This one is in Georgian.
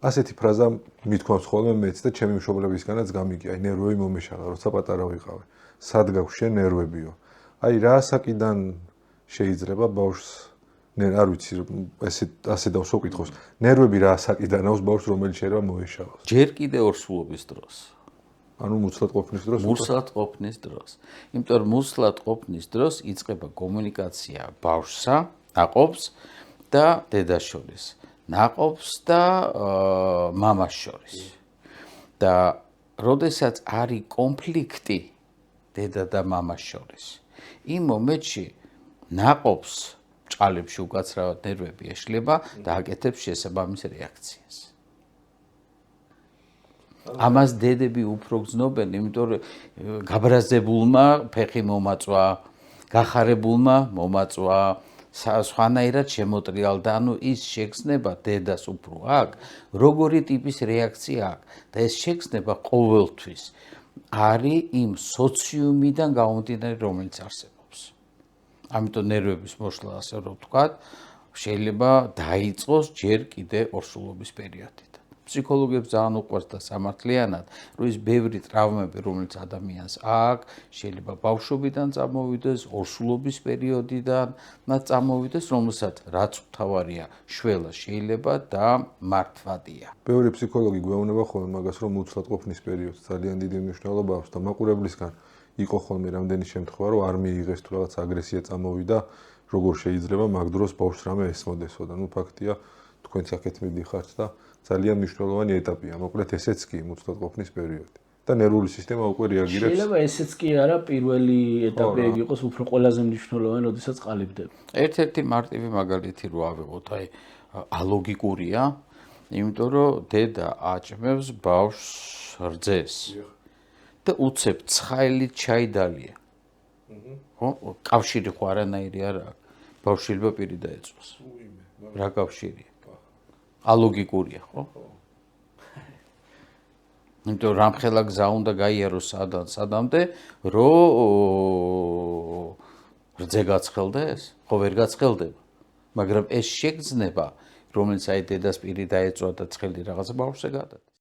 ასეთი ფრაზა მithქვამს ხოლმე მეც და ჩემი მშობლებისგანაც გამიგია. აი ნერვები მომეშალა, როცა პატარა ვიყავი. სად გაქვს შენ ნერვებიო? აი რა საკიდან შეიძლება ბავშვს არ ვიცი, ასე დავსო კითხოს. ნერვები რა საკიდან აქვს ბავშვს, რომელიც შეიძლება მოეშალოს? ჯერ კიდე ორსულობის დროს. ანუ მუცლად ყოფნის დროს? მუცლად ყოფნის დროს. იმიტომ რომ მუცლად ყოფნის დროს იწყება კომუნიკაცია ბავშვსა, ნაყოფს და დედას შორის. ნაყოფს და მამას შორის. და როდესაც არის კონფლიქტი დედა და მამას შორის, იმ მომენტში ნაყოფს ჭყალებში უკაცრავად ნერვები ეშლება და აკეთებს შესაბამის რეაქციას. ამას დედები უფრო გრძნობენ, იმიტომ რომ გაბრაზებულმა ფეხი მომაწვა, გახარებულმა მომაწვა, სხვანაირად შემოტრიალდა, ანუ ის შეგრძნება დედას უფრო აქვს, როგორი ტიპის რეაქცია აქვს და ეს შეგრძნება ყოველთვის არის იმ სოციუმიდან გამომდინარე, რომელიც არსებობს. ამიტომ ნერვების მოშლა, ასე რომ ვთქვათ, შეიძლება დაიწყოს ჯერ კიდე ორსულობის პერიოდიდან. ფსიქოლოგებს ძალიან უყვარს და სამართლიანად, რომ ის ბევრი ტრავმები, რომელიც ადამიანს აქვს, შეიძლება ბავშვობიდან წამოვიდეს, ორსულობის პერიოდიდან წამოვიდეს, რომელსაც რაც მთავარია, შველა შეიძლება და მართვადია. ბევრი ფსიქოლოგი გვეუბნება ხოლმე მაგას, რომ მუცლად ყოფნის პერიოდს ძალიან დიდი მნიშვნელობა აქვს და მაყურებლისგან იყო ხოლმე რამდენი შემთხვევა, რომ არ მიიღეს თუ რაღაც აგრესია წამოვიდა, როგორ შეიძლება მაგ დროს ბავშვს რამე ესმოდესო და ნუ ფაქტია, თქვენც აქეთ მიდიხართ და ძალიან მნიშვნელოვანი ეტაპია, მოკლედ ესეც კი მუცლად ყოფნის პერიოდი. და ნერვული სისტემა უკვე რეაგირებს. შეიძლება ესეც კი არა პირველი ეტაპები იყოს უფრო ყველაზე მნიშვნელოვანი, როდესაც ყალიბდება. ერთ-ერთი მარტივი მაგალითი რო ავიღოთ, აი ალოგიკურია, იმიტომ რომ დედა აჭმევს ბავშვს რძეს და უცებ ცხაილით ჩაი დალია. ხო? კავშირი ხო არანაირი არ აქვს. ბავშვი შეიძლება პირი დაეწვას. რა კავშირია? ალოგიკურია, ხო? იმიტომ რამხელა გზა უნდა გაიაროს სადამდე, რომ რძე გაცხელდეს? ხო ვერ გაცხელდება. მაგრამ ეს შეგრძნება, რომელიც აი დედას პირი დაეწვა და ცხელი რაღაცა ბავშვზე გადადის.